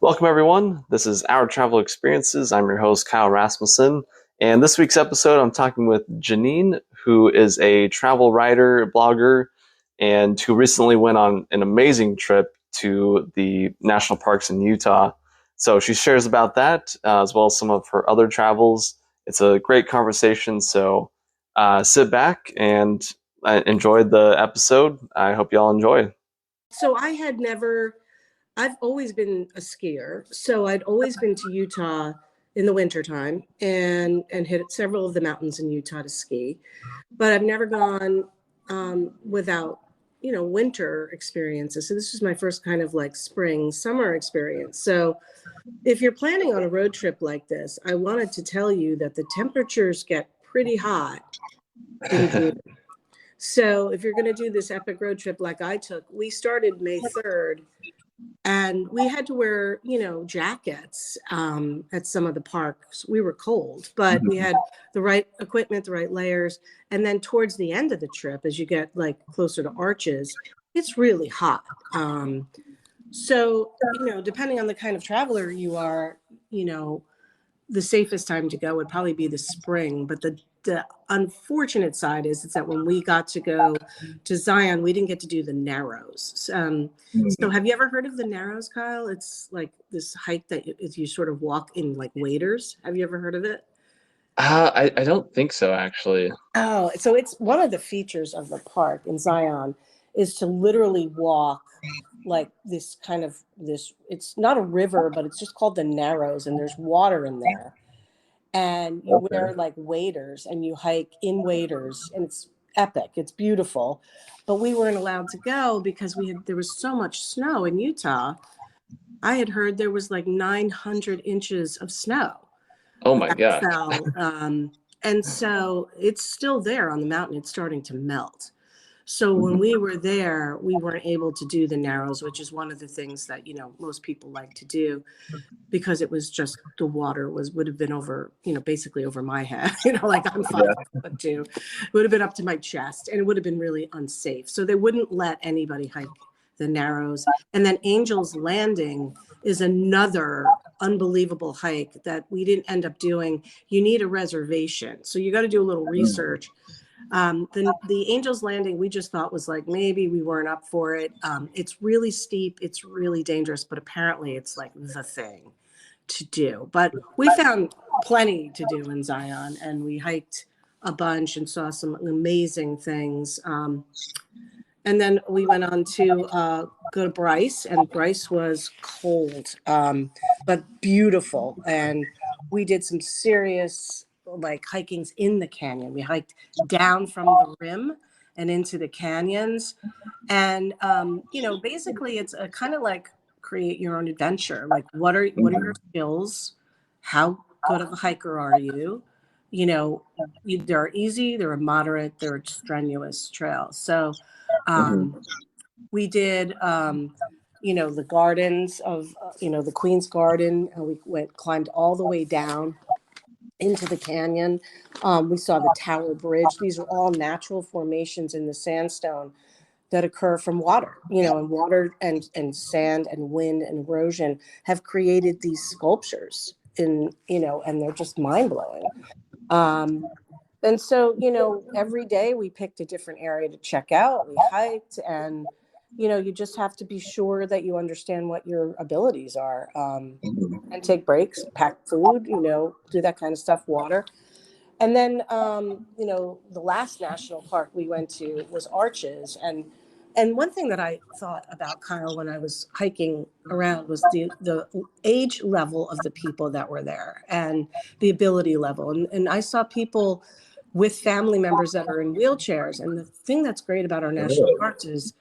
Welcome, everyone. This is Our Travel Experiences. I'm your host, Kyle Rasmussen. And this week's episode, I'm talking with Jeanine, who is a travel writer, blogger, and who recently went on an amazing trip to the national parks in Utah. So she shares about that, as well as some of her other travels. It's a great conversation. So sit back and enjoy the episode. I hope you all enjoy. So I've always been a skier. So I'd always been to Utah in the wintertime and hit several of the mountains in Utah to ski. But I've never gone without, winter experiences. So this was my first kind of like spring, summer experience. So if you're planning on a road trip like this, I wanted to tell you that the temperatures get pretty hot in June. So if you're going to do this epic road trip like I took, we started May 3rd and we had to wear, jackets at some of the parks. We were cold, but we had the right equipment, the right layers. And then towards the end of the trip, as you get like closer to Arches, it's really hot. So, depending on the kind of traveler you are, the safest time to go would probably be the spring. But the unfortunate side is that when we got to go to Zion, we didn't get to do the Narrows. So have you ever heard of the Narrows, Kyle? It's like this hike that you sort of walk in like waders. Have you ever heard of it? I don't think so, actually. Oh, so it's one of the features of the park in Zion is to literally walk like this kind of it's not a river, but it's just called the Narrows, and there's water in there. And you wear like waders and you hike in waders, and it's epic. It's beautiful. But we weren't allowed to go because there was so much snow in Utah. I had heard there was like 900 inches of snow Oh my that gosh. fell. And so it's still there on the mountain. It's starting to melt. So when we were there, we weren't able to do the Narrows, which is one of the things that, most people like to do, because it was just the water would have been over, basically over my head, like I'm 5'2". It would have been up to my chest, and it would have been really unsafe. So they wouldn't let anybody hike the Narrows. And then Angel's Landing is another unbelievable hike that we didn't end up doing. You need a reservation. So you got to do a little research. The Angel's Landing, we just thought was like, maybe we weren't up for it. It's really steep. It's really dangerous, but apparently it's like the thing to do. But we found plenty to do in Zion, and we hiked a bunch and saw some amazing things. And then we went on to go to Bryce, and Bryce was cold, but beautiful. And we did some serious like hikings in the canyon. We hiked down from the rim and into the canyons. And, basically it's a kind of like create your own adventure. Like what are your skills? How good of a hiker are you? There are easy, there are moderate, there are strenuous trails. So we did, the gardens of, the Queen's Garden. We climbed all the way down into the canyon. We saw the Tower Bridge. These are all natural formations in the sandstone that occur from water, and water and sand and wind and erosion have created these sculptures and they're just mind blowing. And so, every day we picked a different area to check out. We hiked, and, you just have to be sure that you understand what your abilities are, and take breaks, pack food, do that kind of stuff, water. And then, the last national park we went to was Arches. And one thing that I thought about, Kyle, when I was hiking around was the age level of the people that were there and the ability level. And I saw people with family members that are in wheelchairs. And the thing that's great about our national parks is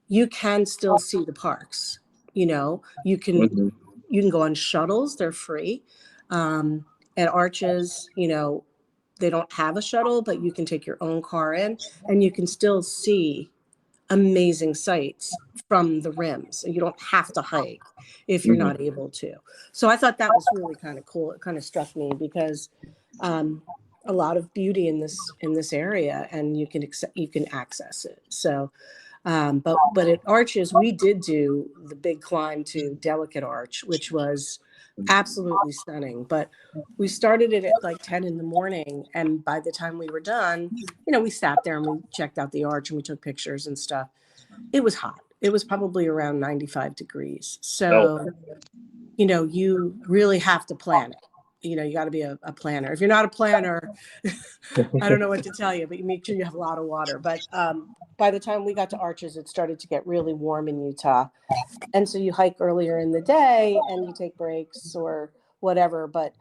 you can still see the parks. You can go on shuttles, they're free. At Arches, they don't have a shuttle, but you can take your own car in, and you can still see amazing sights from the rims, and you don't have to hike if you're not able to. So I thought that was really kind of cool. It kind of struck me because a lot of beauty in this area, and you can access it. So But at Arches, we did do the big climb to Delicate Arch, which was absolutely stunning. But we started it at like 10 in the morning, and by the time we were done, we sat there and we checked out the arch and we took pictures and stuff. It was hot. It was probably around 95 degrees. Oh, So, you really have to plan it. You got to be a planner. If you're not a planner, I don't know what to tell you, but you make sure you have a lot of water. But by the time we got to Arches, it started to get really warm in Utah. And so you hike earlier in the day and you take breaks or whatever. But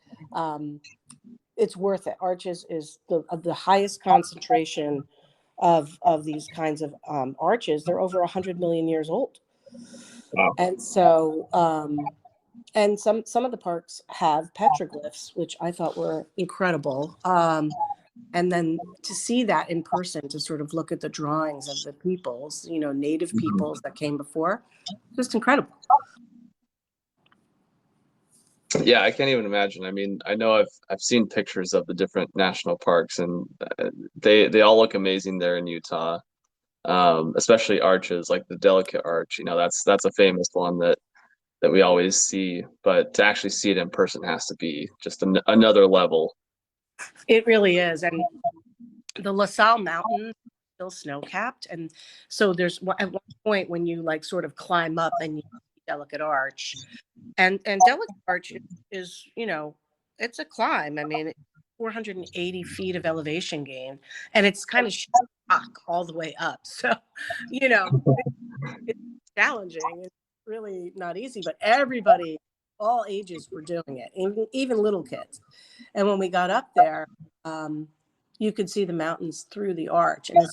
it's worth it. Arches is the highest concentration of these kinds of arches. They're over 100 million years old. wow. And so and some of the parks have petroglyphs, which I thought were incredible. And then to see that in person, to sort of look at the drawings of the peoples, native peoples that came before, just incredible. Yeah, I can't even imagine. I mean, I know I've seen pictures of the different national parks, and they all look amazing there in Utah. Especially arches like the Delicate Arch. That's a famous one that we always see. But to actually see it in person has to be just another level. It really is. And the La Salle Mountains still snow capped. And so there's at one point when you like sort of climb up and you see Delicate Arch. And Delicate Arch is, it's a climb. I mean, 480 feet of elevation gain, and it's kind of rock all the way up. So, it's challenging. It's really not easy, but everybody, all ages, were doing it, even little kids. And when we got up there, you could see the mountains through the arch, and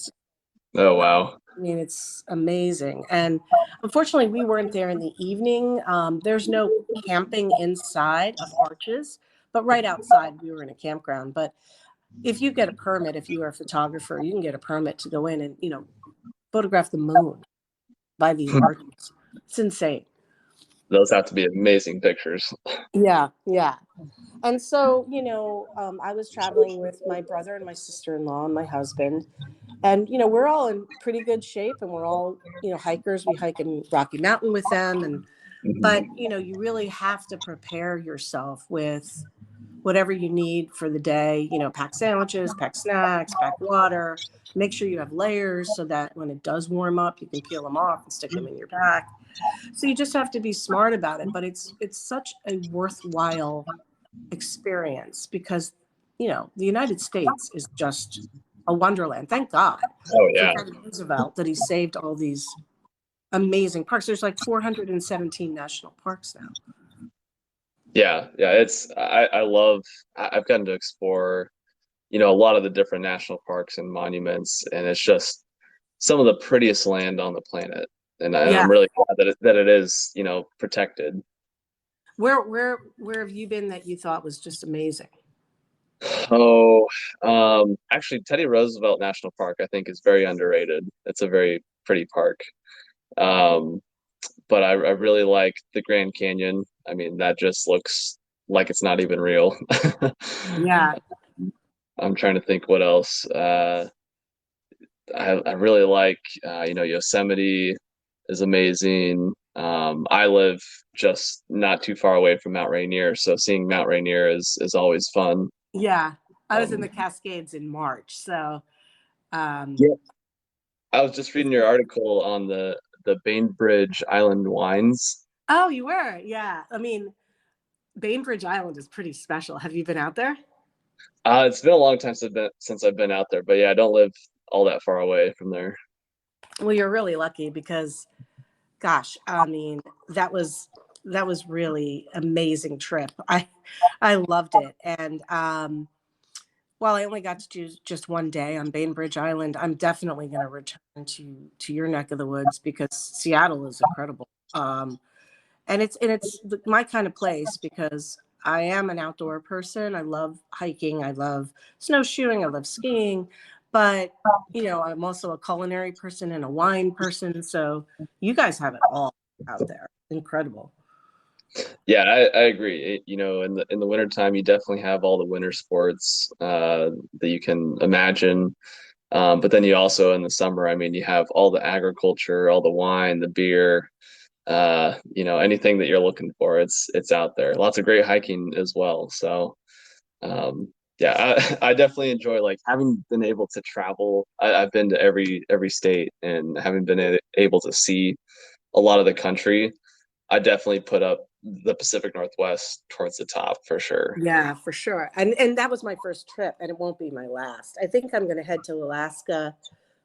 Oh wow. I mean, it's amazing. And unfortunately, we weren't there in the evening. There's no camping inside of Arches, but right outside, we were in a campground. But if you get a permit, if you are a photographer, you can get a permit to go in and, photograph the moon by these arches. It's insane. Those have to be amazing pictures. Yeah, yeah. And so, I was traveling with my brother and my sister-in-law and my husband. And, we're all in pretty good shape and we're all, hikers. We hike in Rocky Mountain with them. But, Mhm. you really have to prepare yourself with whatever you need for the day, pack sandwiches, pack snacks, pack water, make sure you have layers so that when it does warm up, you can peel them off and stick them in your pack. So you just have to be smart about it. But it's such a worthwhile experience because, the United States is just a wonderland. Thank God Oh for yeah. Teddy Roosevelt that he saved all these amazing parks. There's like 417 national parks now. Yeah, yeah. I love. I've gotten to explore, a lot of the different national parks and monuments, and it's just some of the prettiest land on the planet. And I'm Yeah. really glad that it is, protected. Where have you been that you thought was just amazing? Oh, actually, Teddy Roosevelt National Park, I think, is very underrated. It's a very pretty park. Um, but I really like the Grand Canyon. I mean, that just looks like it's not even real. Yeah. I'm trying to think what else. I really like, Yosemite is amazing. I live just not too far away from Mount Rainier, so seeing Mount Rainier is always fun. Yeah. I was in Um, the Cascades in March. So, um, yeah, I was just reading your article on the Bainbridge Island wines. oh, you were? Yeah. I mean, Bainbridge Island is pretty special. Have you been out there? It's been a long time since I've been out there, but yeah, I don't live all that far away from there. Well, you're really lucky because, gosh, I mean, that was really amazing trip. I loved it. And while I only got to do just one day on Bainbridge Island, I'm definitely going to return to your neck of the woods because Seattle is incredible. And it's my kind of place because I am an outdoor person. I love hiking. I love snowshoeing. I love skiing, but I'm also a culinary person and a wine person. So you guys have it all out there. Incredible. Yeah, I agree. In the wintertime, you definitely have all the winter sports that you can imagine. But then you also in the summer, I mean, you have all the agriculture, all the wine, the beer, anything that you're looking for, it's out there. Lots of great hiking as well. So yeah, I definitely enjoy like having been able to travel. I've been to every state and having been able to see a lot of the country. I definitely put up the Pacific Northwest towards the top for sure. Yeah, for sure. And that was my first trip, and it won't be my last. I think I'm going to head to Alaska.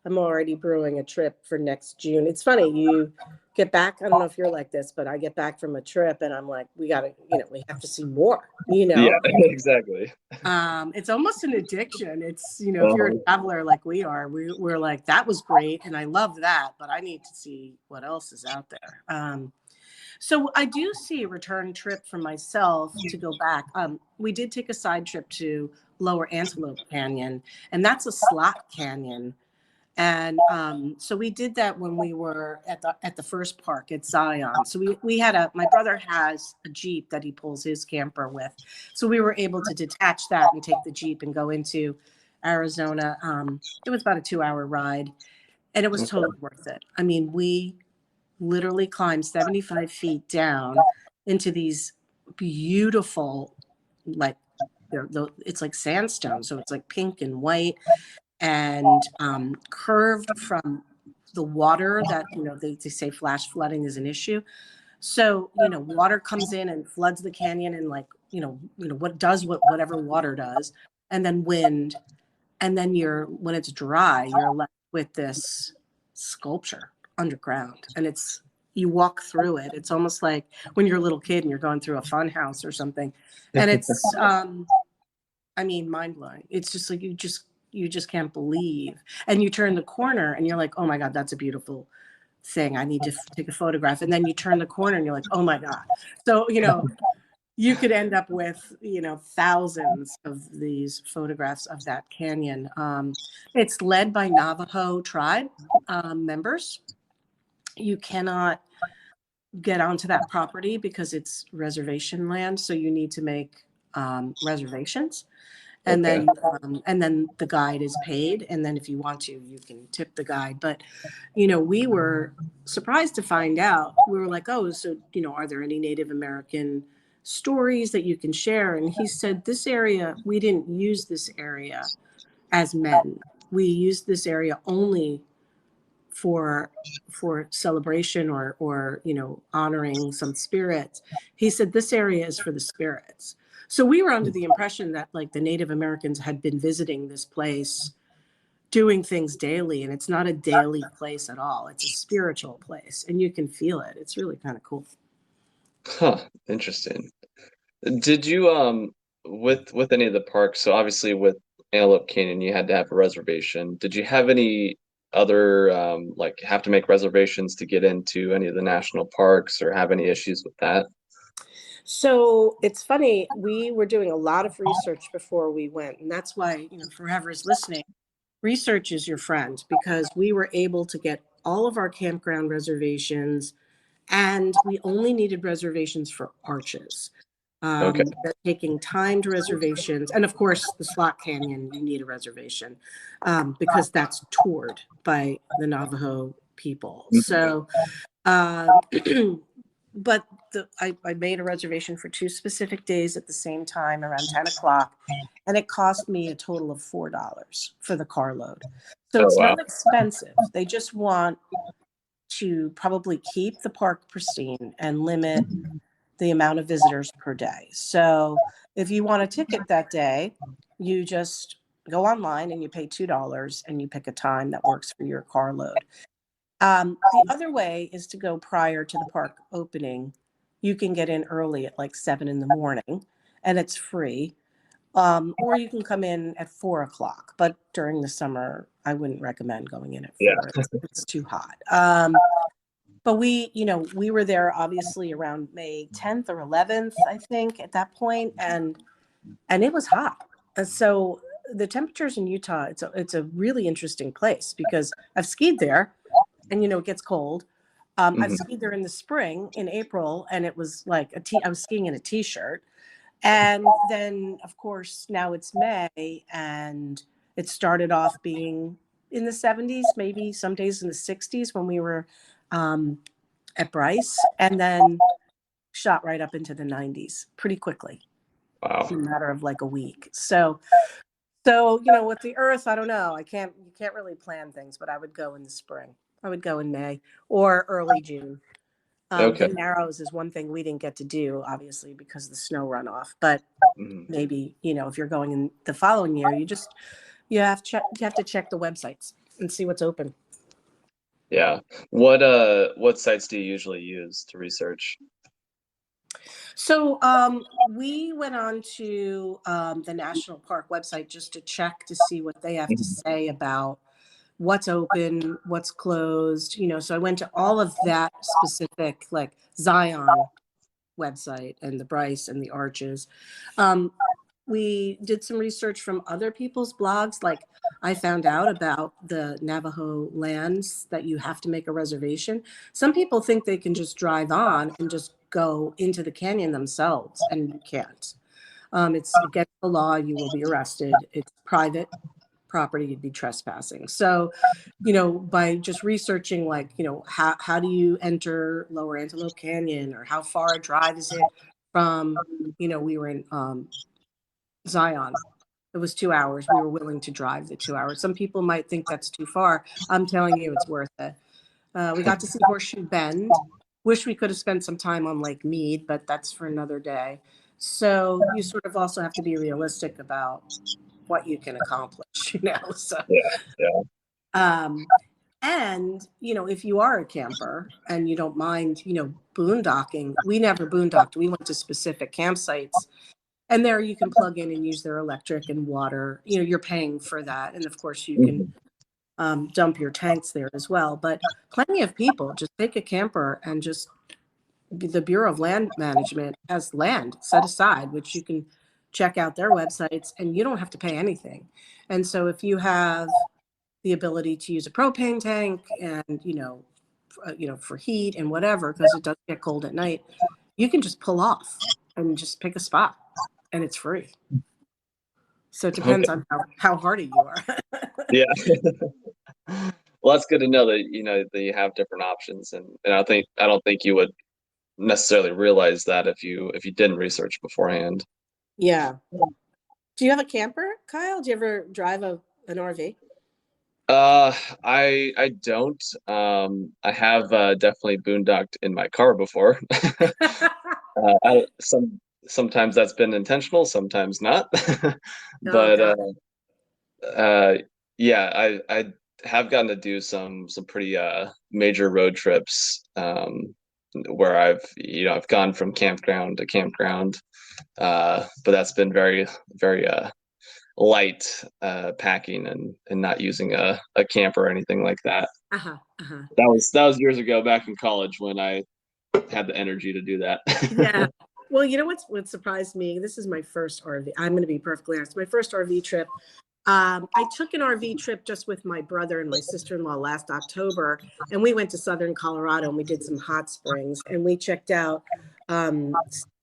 I'm already brewing a trip for next June. It's funny, you get back, I don't know if you're like this, but I get back from a trip and I'm like, we got to, we have to see more, Yeah, exactly. It's almost an addiction. It's, if you're a Uh-huh. traveler like we are, we're like, that was great and I love that, but I need to see what else is out there. So I do see a return trip for myself to go back. We did take a side trip to Lower Antelope Canyon, and that's a slot canyon. And so we did that when we were at the first park at Zion. So we had my brother has a Jeep that he pulls his camper with. So we were able to detach that and take the Jeep and go into Arizona. It was about a 2-hour ride, and it was totally worth it. I mean, we literally climbed 75 feet down into these beautiful, like it's like sandstone, so it's like pink and white and curved from the water that they say flash flooding is an issue. So water comes in and floods the canyon and like whatever water does, and then wind, and then when it's dry you're left with this sculpture underground, and you walk through it. It's almost like when you're a little kid and you're going through a fun house or something, and it's I mean, mind blowing. It's just like you just can't believe. And you turn the corner and you're like, oh my God, that's a beautiful thing. I need to take a photograph. And then you turn the corner and you're like, oh my God. So, you could end up with, thousands of these photographs of that canyon. It's led by Navajo tribe members. You cannot get onto that property because it's reservation land. So you need to make reservations, and Okay. then the guide is paid, and then if you want to you can tip the guide. But we were surprised to find out. We were like, oh, so are there any Native American stories that you can share? And he said, this area, we didn't use this area as men. We used this area only for celebration or honoring some spirits. He said this area is for the spirits. So we were under the impression that like the Native Americans had been visiting this place doing things daily, and it's not a daily place at all. It's a spiritual place, and you can feel it. It's really kind of cool. Huh, interesting. Did you with any of the parks, so obviously with Antelope Canyon you had to have a reservation. Did you have any other like have to make reservations to get into any of the national parks or have any issues with that? So it's funny, we were doing a lot of research before we went, and that's why, for whoever's listening, research is your friend, because we were able to get all of our campground reservations, and we only needed reservations for arches. Okay. They're taking timed reservations, and of course, the Slot Canyon, you need a reservation because that's toured by the Navajo people. So, uh, but I made a reservation for 2 specific days at the same time around 10 o'clock, and it cost me a total of $4 for the carload. So Oh it's wow. not expensive. They just want to probably keep the park pristine and limit the amount of visitors per day. So if you want a ticket that day, you just go online and you pay $2 and you pick a time that works for your carload. The other way is to go prior to the park opening. You can get in early at like 7 in the morning, and it's free. Or you can come in at 4 o'clock. But during the summer, I wouldn't recommend going in at Yeah. 4. It's too hot. But we were there obviously around May 10th or 11th, I think, at that point, and it was hot. So the temperatures in Utah, it's a really interesting place because I've skied there, and it gets cold. I've Mhm. skied there in the spring in April, and it was like I was skiing in a t-shirt. And then, of course, now it's May, and it started off being in the 70s, maybe some days in the 60s when we were um, at Bryce, and then shot right up into the 90s pretty quickly Wow. in a matter of like a week. So you know, with the Earth, I don't know. You can't really plan things, but I would go in the spring. I would go in May or early June. The Okay. Narrows is one thing we didn't get to do, obviously, because of the snow runoff. But Mhm. maybe, you know, if you're going in the following year, you have to check the websites and see what's open. Yeah. What sites do you usually use to research? So we went on to the national park website just to check to see what they have to Mhm. say about what's open, what's closed. You know, so I went to all of that specific, like Zion website and the Bryce and the Arches. Um, we did some research from other people's blogs. Like I found out about the Navajo lands that you have to make a reservation. Some people think they can just drive on and just go into the canyon themselves, and you can't. It's against the law. You will be arrested. It's private property. You'd be trespassing. So, you know, by just researching, like, you know, how do you enter Lower Antelope Canyon, or how far a drive is it from, you know, we were in Zion. It was 2 hours. We were willing to drive the 2 hours. Some people might think that's too far. I'm telling you, it's worth it. We got to see Horseshoe Bend. Wish we could have spent some time on Lake Mead, but that's for another day. So you sort of also have to be realistic about what you can accomplish, you know. So, Yeah. Yeah. um, and you know, if you are a camper and you don't mind, you know, boondocking, we never boondocked. We went to specific campsites, and there you can plug in and use their electric and water. You know, you're paying for that, and of course you can Mhm. dump your tanks there as well. But plenty of people just take a camper and just the Bureau of Land Management has land set aside, which you can check out their websites, and you don't have to pay anything. And so if you have the ability to use a propane tank and you know, for heat and whatever, because it does get cold at night, you can just pull off and just pick a spot, and it's free. So it depends Okay. on how hardy you are. Yeah. Well, that's good to know that that you have different options, and I don't think you would necessarily realize that if you didn't research beforehand. Yeah. Do you have a camper, Kyle? Do you ever drive an RV? Uh, I don't. I have definitely boondocked in my car before. Sometimes that's been intentional, sometimes not. Oh But God. uh, yeah, I have gotten to do some pretty major road trips where I've gone from campground to campground. But that's been very light packing and not using a camper or anything like that. Uh-huh. Uh-huh. That was years ago back in college when I had the energy to do that. Yeah. Well, you know what surprised me? This is my first RV. I'm going to be perfectly honest. My first RV trip. I took an RV trip just with my brother and my sister-in-law last October, and we went to southern Colorado and we did some hot springs, and we checked out um,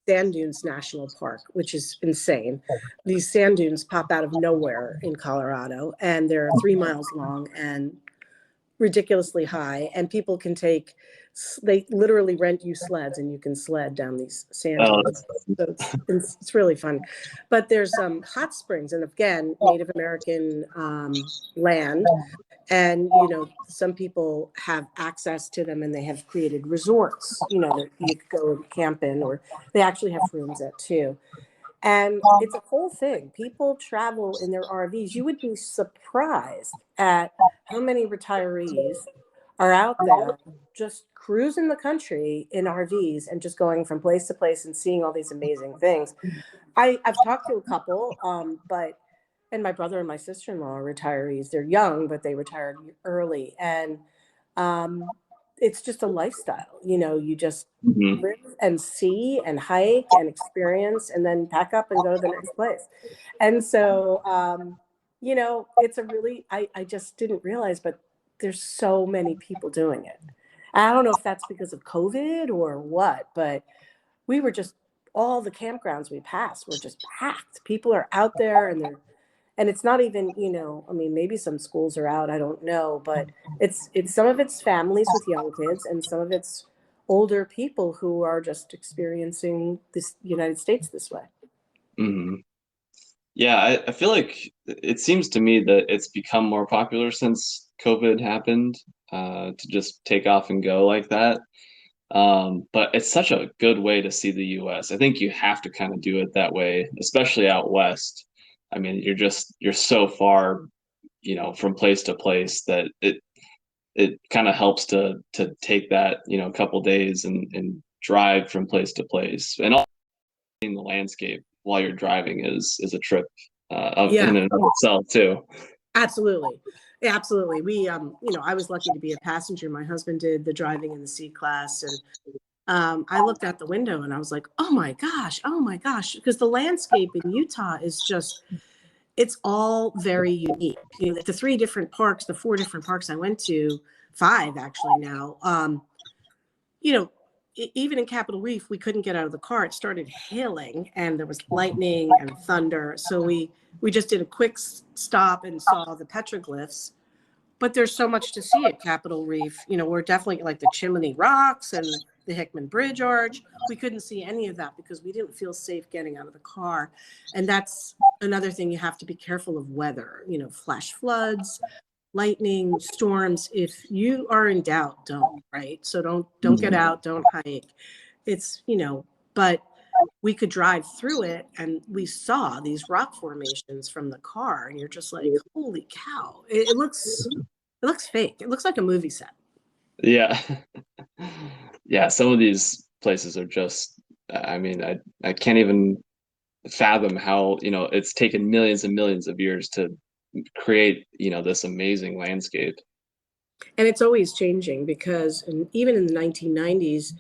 Sand Dunes National Park, which is insane. These sand dunes pop out of nowhere in Colorado, and they're 3 miles long and ridiculously high, and people can take they literally rent you sleds and you can sled down these sand Oh, dunes. So it's really fun. But there's hot springs, and again, Native American land, and you know, some people have access to them, and they have created resorts, you know, that you could go and camp in, or they actually have rooms at too. And it's a whole thing. People travel in their RVs. You would be surprised at how many retirees are out there just cruising the country in RVs and just going from place to place and seeing all these amazing things. I've talked to a couple, but and my brother and my sister-in-law are retirees. They're young, but they retired early. And um, it's just a lifestyle. You know, you just mhm. live and see and hike and experience and then pack up and go to the next place. And so, you know, it's a really, I just didn't realize, but there's so many people doing it. I don't know if that's because of COVID or what, but we were just, all the campgrounds we passed were just packed. People are out there and they're And it's not even, I mean, maybe some schools are out, I don't know, but it's some of it's families with young kids and some of it's older people who are just experiencing this United States this way. Hmm. Yeah, I feel like it seems to me that it's become more popular since COVID happened, to just take off and go like that. But it's such a good way to see the US. I think you have to kind of do it that way, especially out west. I mean, you're so far, from place to place that it kind of helps to take that, a couple days and drive from place to place. And also seeing the landscape while you're driving is a trip Yeah, in and of itself too. absolutely. Yeah, absolutely. We, I was lucky to be a passenger. My husband did the driving in the C class, and I looked out the window and I was like, oh my gosh, because the landscape in Utah is just, it's all very unique. The three different parks, the four different parks I went to, five actually now, you know, even in Capitol Reef, we couldn't get out of the car. It started hailing and there was lightning and thunder. So we just did a quick stop and saw the petroglyphs. But there's so much to see at Capitol Reef. We're definitely like the Chimney Rocks and the Hickman Bridge Arch. We couldn't see any of that because we didn't feel safe getting out of the car. And that's another thing, you have to be careful of weather, flash floods, lightning, storms. If you are in doubt, don't, right? So don't get out, don't hike. It's, but we could drive through it and we saw these rock formations from the car and you're just like, holy cow. It looks fake. It looks like a movie set. Yeah. Yeah, some of these places are just, I mean, I can't even fathom how, it's taken millions and millions of years to create, this amazing landscape. And it's always changing because even in the 1990s,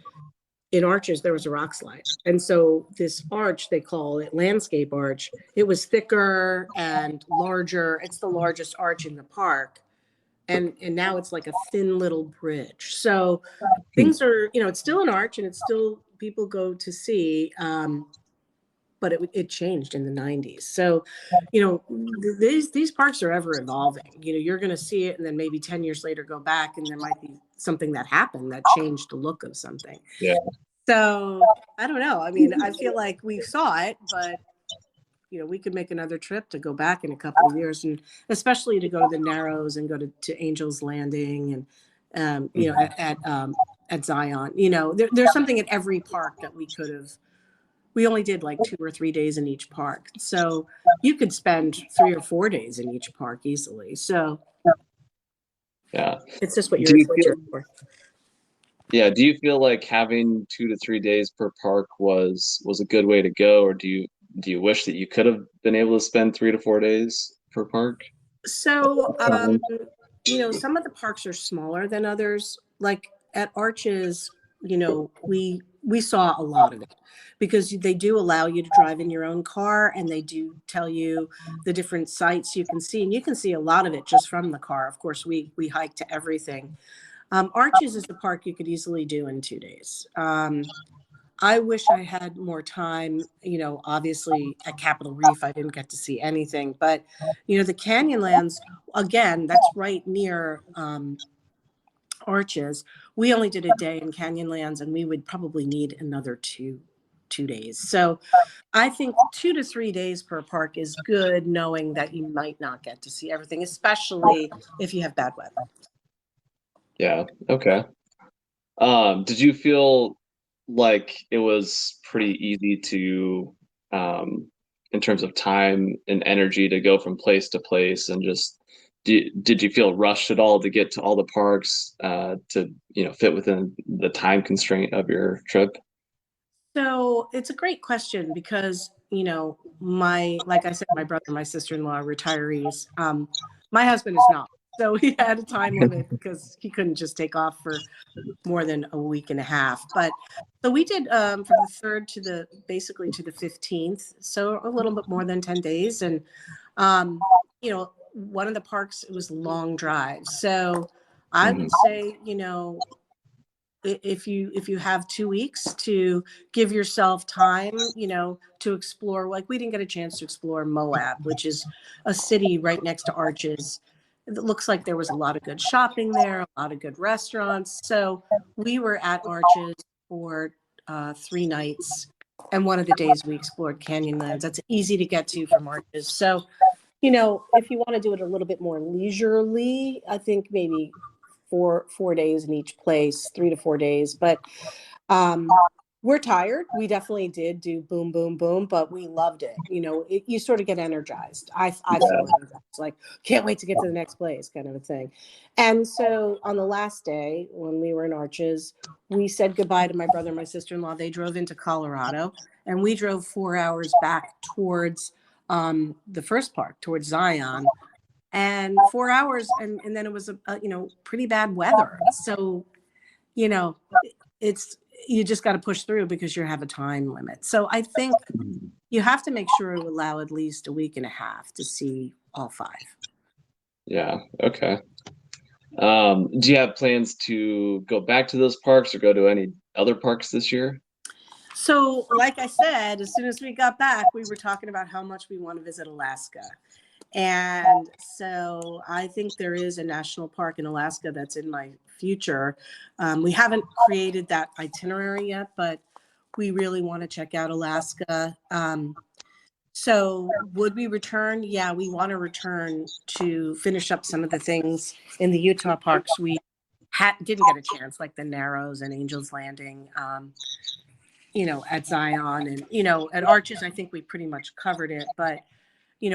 in Arches, there was a rock slide. And so this arch, they call it landscape arch, it was thicker and larger. It's the largest arch in the park. And now it's like a thin little bridge. So things are, it's still an arch and it's still people go to see, but it changed in the 90s. So, these parks are ever evolving. You're going to see it and then maybe 10 years later go back and there might be something that happened that changed the look of something. Yeah. So I don't know. I mean, I feel like we saw it, but we could make another trip to go back in a couple of years, and especially to go to the Narrows and go to Angel's Landing and at Zion. There's something at every park that we could have. We only did like 2 or 3 days in each park, so you could spend 3 or 4 days in each park easily. So Yeah. it's just what Do you you're feel, for. yeah, do you feel like having 2 to 3 days per park was a good way to go, or do you wish that you could have been able to spend 3 to 4 days per park? So, some of the parks are smaller than others. Like at Arches, we saw a lot of it because they do allow you to drive in your own car and they do tell you the different sites you can see, and you can see a lot of it just from the car. Of course, we hike to everything. Arches is the park you could easily do in 2 days. I wish I had more time. Obviously at Capitol Reef, I didn't get to see anything, but the Canyonlands, again, that's right near Arches. We only did a day in Canyonlands and we would probably need another two days. So I think 2 to 3 days per park is good, knowing that you might not get to see everything, especially if you have bad weather. Yeah. Okay. Did you feel like it was pretty easy to, in terms of time and energy, to go from place to place, and just did you feel rushed at all to get to all the parks, to fit within the time constraint of your trip? So it's a great question because, like I said, my brother, my sister-in-law are retirees. My husband is not. So he had a time limit because he couldn't just take off for more than a week and a half. But so we did from the 3rd to basically to the 15th. So a little bit more than 10 days. And, one of the parks, it was long drives. So I would Mhm. say, if you have 2 weeks to give yourself time, to explore, like we didn't get a chance to explore Moab, which is a city right next to Arches. It looks like there was a lot of good shopping there, a lot of good restaurants. So we were at Arches for 3 nights. And one of the days we explored Canyonlands. That's easy to get to from Arches. So, if you want to do it a little bit more leisurely, I think maybe 4 days in each place, 3 to 4 days. But we're tired. We definitely did do boom, boom, boom, but we loved it. You sort of get energized. I feel energized, like can't wait to get to the next place, kind of a thing. And so on the last day, when we were in Arches, we said goodbye to my brother and my sister-in-law. They drove into Colorado, and we drove 4 hours back towards the first park, towards Zion. And 4 hours, and then it was a pretty bad weather. So, it's you just got to push through because you have a time limit. So I think you have to make sure to allow at least a week and a half to see all 5. Yeah. Okay. Do you have plans to go back to those parks or go to any other parks this year? So, like I said, as soon as we got back, we were talking about how much we want to visit Alaska. And so I think there is a national park in Alaska that's in my future. We haven't created that itinerary yet, but we really want to check out Alaska. So would we return? Yeah, we want to return to finish up some of the things in the Utah parks we didn't get a chance, like the Narrows and Angel's Landing, at Zion, and, at Arches, I think we pretty much covered it, but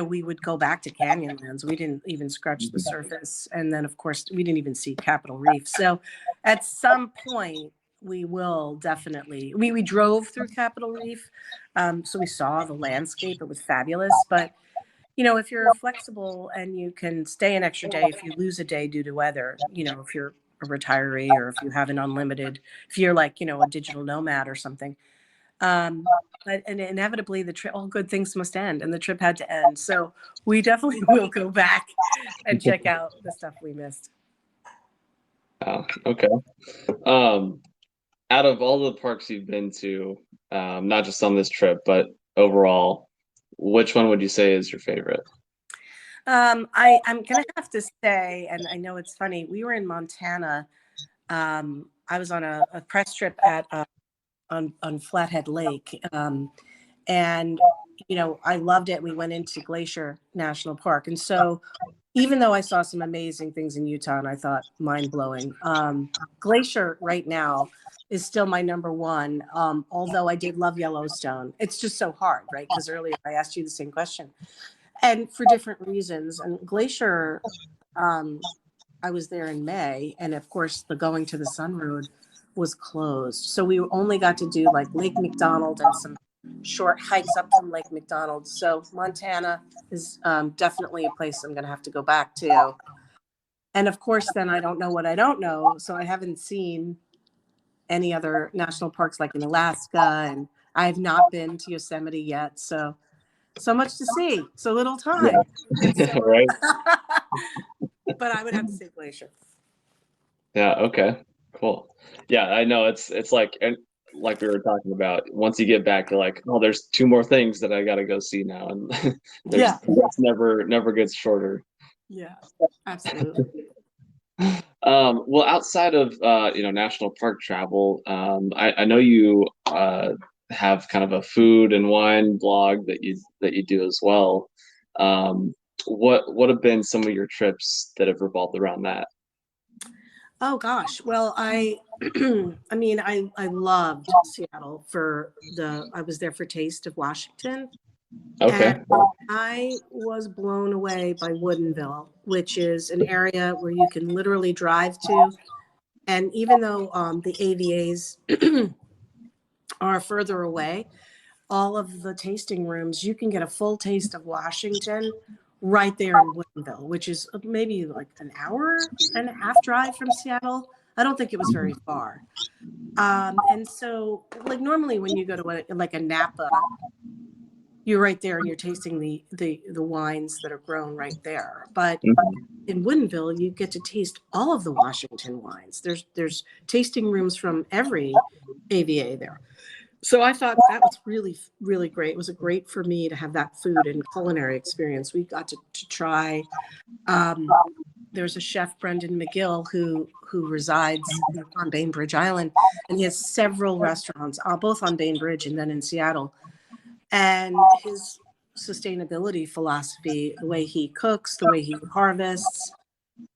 we would go back to Canyonlands. We didn't even scratch the surface. And then, of course, we didn't even see Capitol Reef. So at some point, we will definitely, we drove through Capitol Reef. So we saw the landscape. It was fabulous. But, if you're flexible and you can stay an extra day, if you lose a day due to weather, if you're a retiree or if you have an unlimited, if you're like, a digital nomad or something, but and inevitably the trip, all good things must end, and the trip had to end. So we definitely will go back and check out the stuff we missed. Oh, okay. Out of all the parks you've been to, not just on this trip, but overall, which one would you say is your favorite? I'm gonna have to say, and I know it's funny, we were in Montana. I was on a press trip at on Flathead Lake. And, I loved it. We went into Glacier National Park. And so even though I saw some amazing things in Utah and I thought mind blowing, Glacier right now is still my number one. Although I did love Yellowstone. It's just so hard, right? Because earlier I asked you the same question, and for different reasons. And Glacier, I was there in May, and of course the Going to the Sun Road was closed. So we only got to do like Lake McDonald and some short hikes up from Lake McDonald. So Montana is definitely a place I'm going to have to go back to. And of course, then I don't know what I don't know. So I haven't seen any other national parks like in Alaska, and I have not been to Yosemite yet. So much to see, so little time. Yeah. Right. But I would have to say Glacier. Yeah. Okay. Cool. Yeah, I know it's like, and like we were talking about, once you get back, you're like, oh, there's 2 more things that I got to go see now, and that's never gets shorter. Yeah, absolutely. Well, outside of national park travel, I know you have kind of a food and wine blog that you do as well. What have been some of your trips that have revolved around that? Oh gosh. Well, I I mean, I loved Seattle I was there for Taste of Washington. Okay. And I was blown away by Woodinville, which is an area where you can literally drive to. And even though the AVAs are further away, all of the tasting rooms, you can get a full taste of Washington right there in Woodinville, which is maybe like an hour and a half drive from Seattle. I don't think it was very far. And so, like normally when you go to like a Napa, you're right there and you're tasting the wines that are grown right there. But Mhm. in Woodinville, you get to taste all of the Washington wines. There's tasting rooms from every AVA there. So I thought that was really, really great. It was a great for me to have that food and culinary experience. We got to try. Um, there's a chef, Brendan McGill, who resides on Bainbridge Island, and he has several restaurants, both on Bainbridge and then in Seattle. And his sustainability philosophy, the way he cooks, the way he harvests,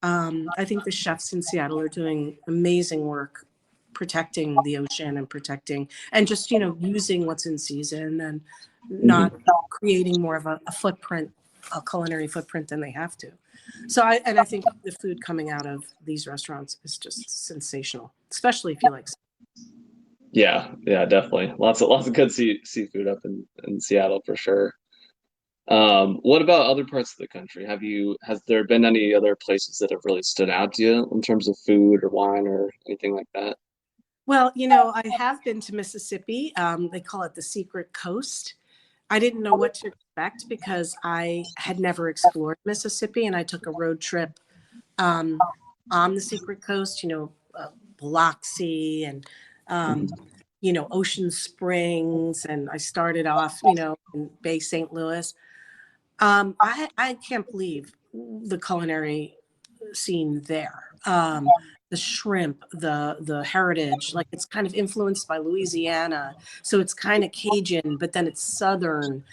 I think the chefs in Seattle are doing amazing work protecting the ocean and protecting and just, using what's in season and not Mhm. creating more of a footprint, a culinary footprint than they have to. So I think the food coming out of these restaurants is just sensational, especially if you like. Yeah, yeah, definitely. Lots of good seafood up in Seattle for sure. What about other parts of the country? Has there been any other places that have really stood out to you in terms of food or wine or anything like that? Well, I have been to Mississippi. They call it the Secret Coast. I didn't know what to expect because I had never explored Mississippi, and I took a road trip um, on the Secret Coast. Biloxi and um, Mhm. Ocean Springs, and I started off, in Bay St. Louis. I can't believe the culinary scene there. The shrimp, the heritage, like it's kind of influenced by Louisiana, so it's kind of Cajun, but then it's Southern.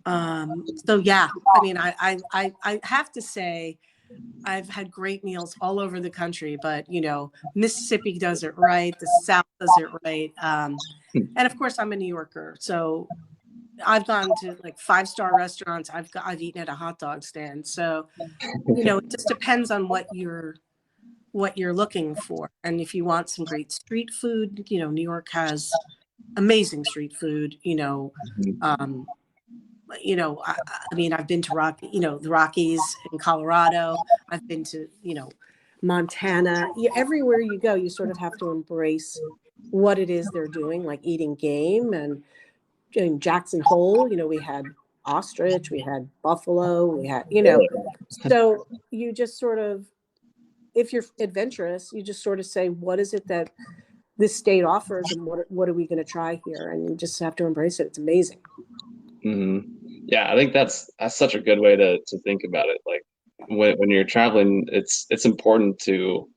So yeah, I mean, I have to say I've had great meals all over the country, but Mississippi does it right, the South does it right, and of course I'm a New Yorker, so I've gone to like 5-star restaurants. I've eaten at a hot dog stand, so it just depends on what you're looking for. And if you want some great street food, New York has amazing street food. Um, I mean, I've been to the Rockies in Colorado. I've been to, Montana. Everywhere you go, you sort of have to embrace what it is they're doing, like eating game. And in Jackson Hole, we had ostrich, we had buffalo, we had, so you just sort of, if you're adventurous, you just sort of say, what is it that this state offers and what are we going to try here? And you just have to embrace it. It's amazing. Hmm. Yeah, I think that's such a good way to think about it. Like when you're traveling, it's important to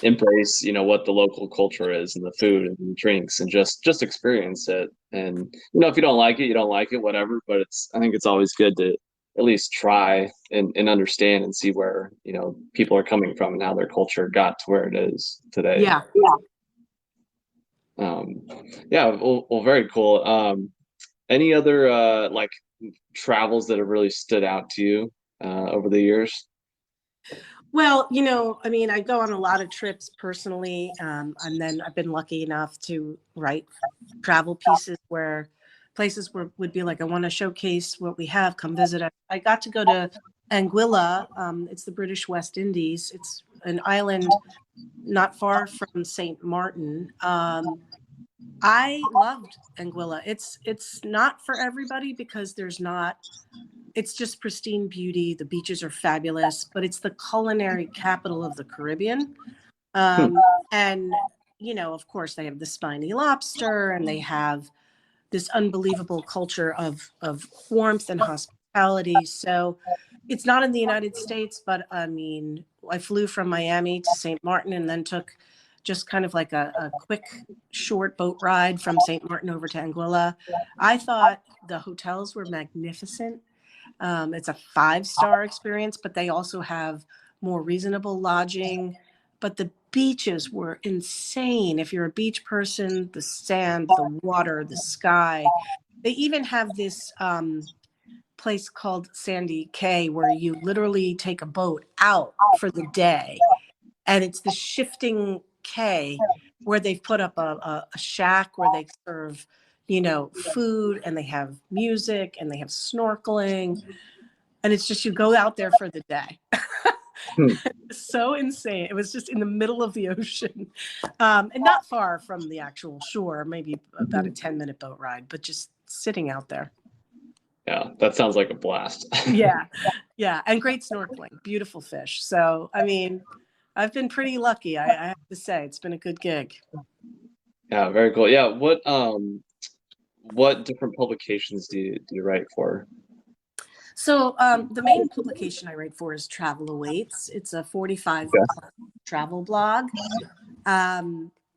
embrace, what the local culture is and the food and the drinks and just experience it. And if you don't like it, you don't like it, whatever. But I think it's always good to at least try and understand and see where, people are coming from and how their culture got to where it is today. Yeah. Um, yeah, well, very cool. Any other like travels that have really stood out to you over the years? Well, I mean, I go on a lot of trips personally, and then I've been lucky enough to write travel pieces where places where would be like, I want to showcase what we have. Come visit us. I got to go to Anguilla. It's the British West Indies. It's an island not far from St. Martin. I loved Anguilla. It's not for everybody because there's not. It's just pristine beauty. The beaches are fabulous, but it's the culinary capital of the Caribbean. Hmm. And of course, they have the spiny lobster, and they have this unbelievable culture of warmth and hospitality. So it's not in the United States, but I mean, I flew from Miami to St. Martin and then took just kind of like a quick, short boat ride from St. Martin over to Anguilla. I thought the hotels were magnificent. It's a 5-star experience, but they also have more reasonable lodging. But the beaches were insane. If you're a beach person, the sand, the water, the sky. They even have this place called Sandy Cay where you literally take a boat out for the day. And it's the shifting quay where they've put up a shack where they serve, food, and they have music and they have snorkeling, and it's just you go out there for the day. Hmm. So insane. It was just in the middle of the ocean, and not far from the actual shore, maybe about a 10-minute boat ride, but just sitting out there. Yeah, that sounds like a blast. Yeah, yeah, and great snorkeling, beautiful fish. So, I mean, I've been pretty lucky. I have to say, it's been a good gig. Yeah, very cool. Yeah, what different publications do you write for? So, the main publication I write for is Travel Awaits. It's a 45 Okay. travel blog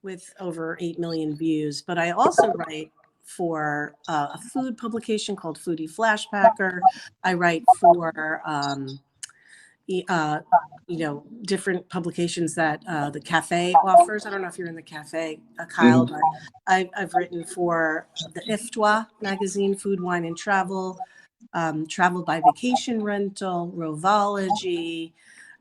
with over 8 million views. But I also write for a food publication called Foodie Flashpacker. I write for uh, different publications that the cafe offers. I don't know if you're in the cafe, Kyle, Mhm. but I've written for the IFTWA magazine, Food, Wine, and Travel, Travel by Vacation Rental, Rovology.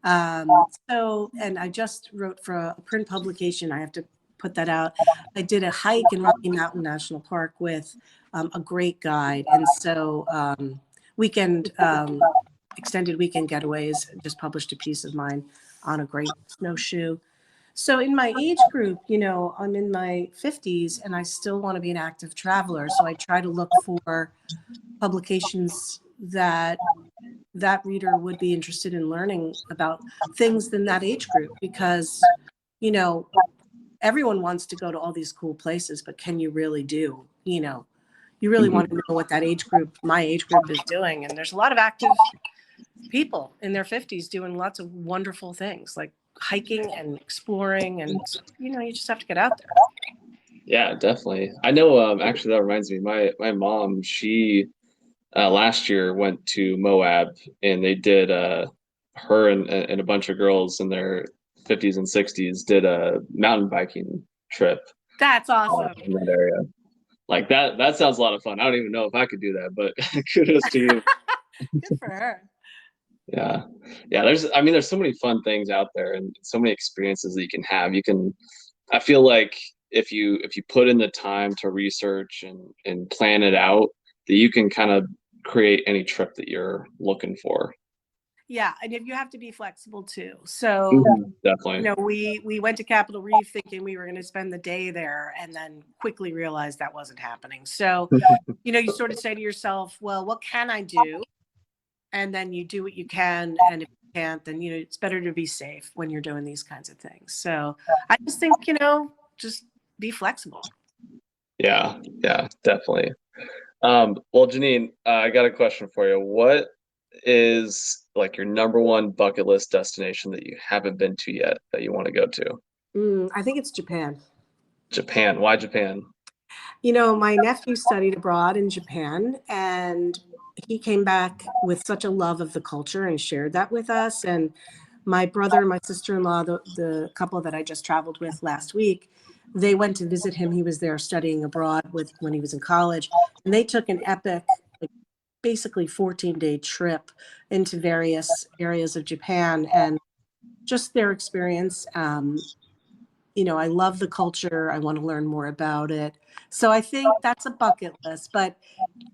And I just wrote for a print publication. I have to put that out. I did a hike in Rocky Mountain National Park with a great guide. And so weekend extended weekend getaways, just published a piece of mine on a great snowshoe. So in my age group, I'm in my 50s and I still want to be an active traveler. So I try to look for publications that reader would be interested in learning about things in that age group because, you know, everyone wants to go to all these cool places, but can you really do, you really want to Mhm. know what that age group, my age group is doing. And there's a lot of active people in their 50s doing lots of wonderful things like hiking and exploring and you just have to get out there. Yeah, definitely. I know. Actually, that reminds me. My mom, she last year went to Moab, and they did. Her and a bunch of girls in their 50s and 60s did a mountain biking trip That's awesome. in that area. Like that sounds a lot of fun. I don't even know if I could do that, but kudos to you. Good for her. Yeah. Yeah, there's so many fun things out there and so many experiences that you can have. I feel like if you put in the time to research and plan it out, that you can kind of create any trip that you're looking for. Yeah, and if you have to be flexible too. So Definitely. we went to Capitol Reef thinking we were going to spend the day there and then quickly realized that wasn't happening. So you sort of say to yourself, well, what can I do? And then you do what you can, and if you can't, then it's better to be safe when you're doing these kinds of things. So I just think just be flexible. Yeah, yeah, definitely. Well, Jeanine, I got a question for you. What is like your number one bucket list destination that you haven't been to yet that you want to go to? I think it's Japan. Japan. Why Japan? My nephew studied abroad in Japan, and he came back with such a love of the culture and shared that with us. And my brother and my sister-in-law, the couple that I just traveled with last week, they went to visit him. He was there studying abroad when he was in college, and they took an epic, like, basically 14-day trip into various areas of Japan, and just their experience. I love the culture. I want to learn more about it. So I think that's a bucket list. But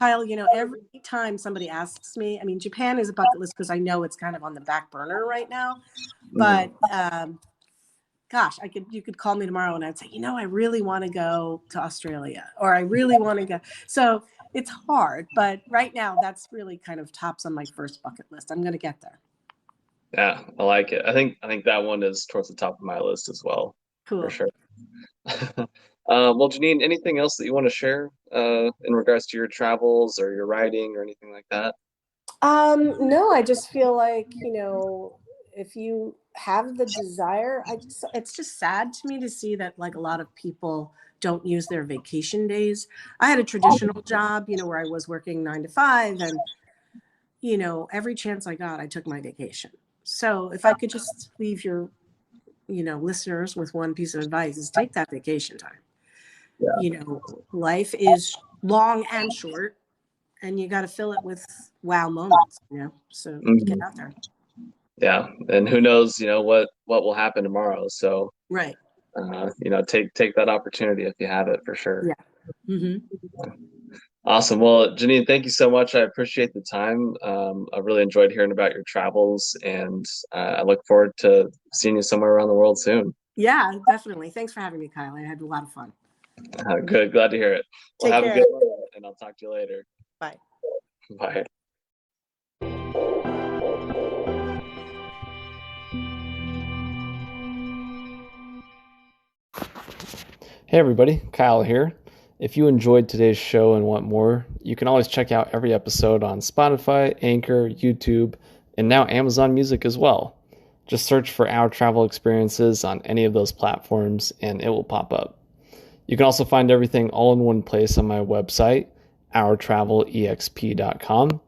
Kyle, every time somebody asks me, I mean, Japan is a bucket list because I know it's kind of on the back burner right now. But Mm. gosh, you could call me tomorrow and I'd say, I really want to go to Australia, or I really want to go. So it's hard, but right now that's really kind of tops on my first bucket list. I'm going to get there. Yeah, I like it. I think that one is towards the top of my list as well, for Cool. sure. Well, Janine, anything else that you want to share in regards to your travels or your writing or anything like that? No, I just feel like, if you have the desire, it's just sad to me to see that like a lot of people don't use their vacation days. I had a traditional job, where I was working 9 to 5, and, every chance I got, I took my vacation. So if I could just leave your, listeners with one piece of advice is take that vacation time. Yeah. Life is long and short, and you got to fill it with wow moments, so get Mhm. out there. Yeah, and who knows, what will happen tomorrow. So, Right. take that opportunity if you have it for sure. Yeah. Hmm. Awesome. Well, Janine, thank you so much. I appreciate the time. I really enjoyed hearing about your travels, and I look forward to seeing you somewhere around the world soon. Yeah, definitely. Thanks for having me, Kyle. I had a lot of fun. Good. Glad to hear it. Well, Take have a care. good one, and I'll talk to you later. Bye. Bye. Hey everybody, Kyle here. If you enjoyed today's show and want more, you can always check out every episode on Spotify, Anchor, YouTube, and now Amazon Music as well. Just search for Our Travel Experiences on any of those platforms and it will pop up. You can also find everything all in one place on my website, ourtravelexp.com.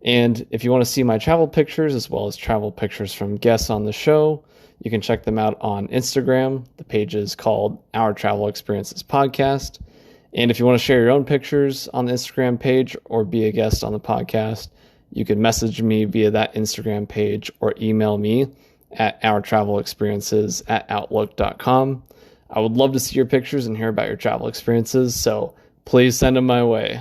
And if you want to see my travel pictures as well as travel pictures from guests on the show, you can check them out on Instagram. The page is called Our Travel Experiences Podcast. And if you want to share your own pictures on the Instagram page or be a guest on the podcast, you can message me via that Instagram page or email me at ourtravelexperiences@outlook.com. I would love to see your pictures and hear about your travel experiences, so please send them my way.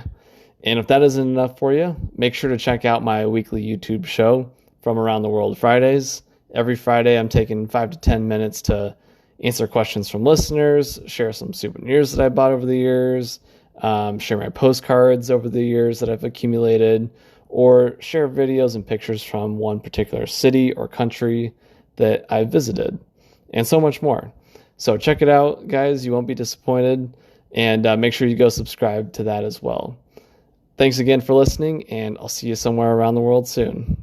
And if that isn't enough for you, make sure to check out my weekly YouTube show, From Around the World Fridays. Every Friday, I'm taking 5 to 10 minutes to answer questions from listeners, share some souvenirs that I bought over the years, share my postcards over the years that I've accumulated, or share videos and pictures from one particular city or country that I visited, and so much more. So check it out, guys. You won't be disappointed. And make sure you go subscribe to that as well. Thanks again for listening, and I'll see you somewhere around the world soon.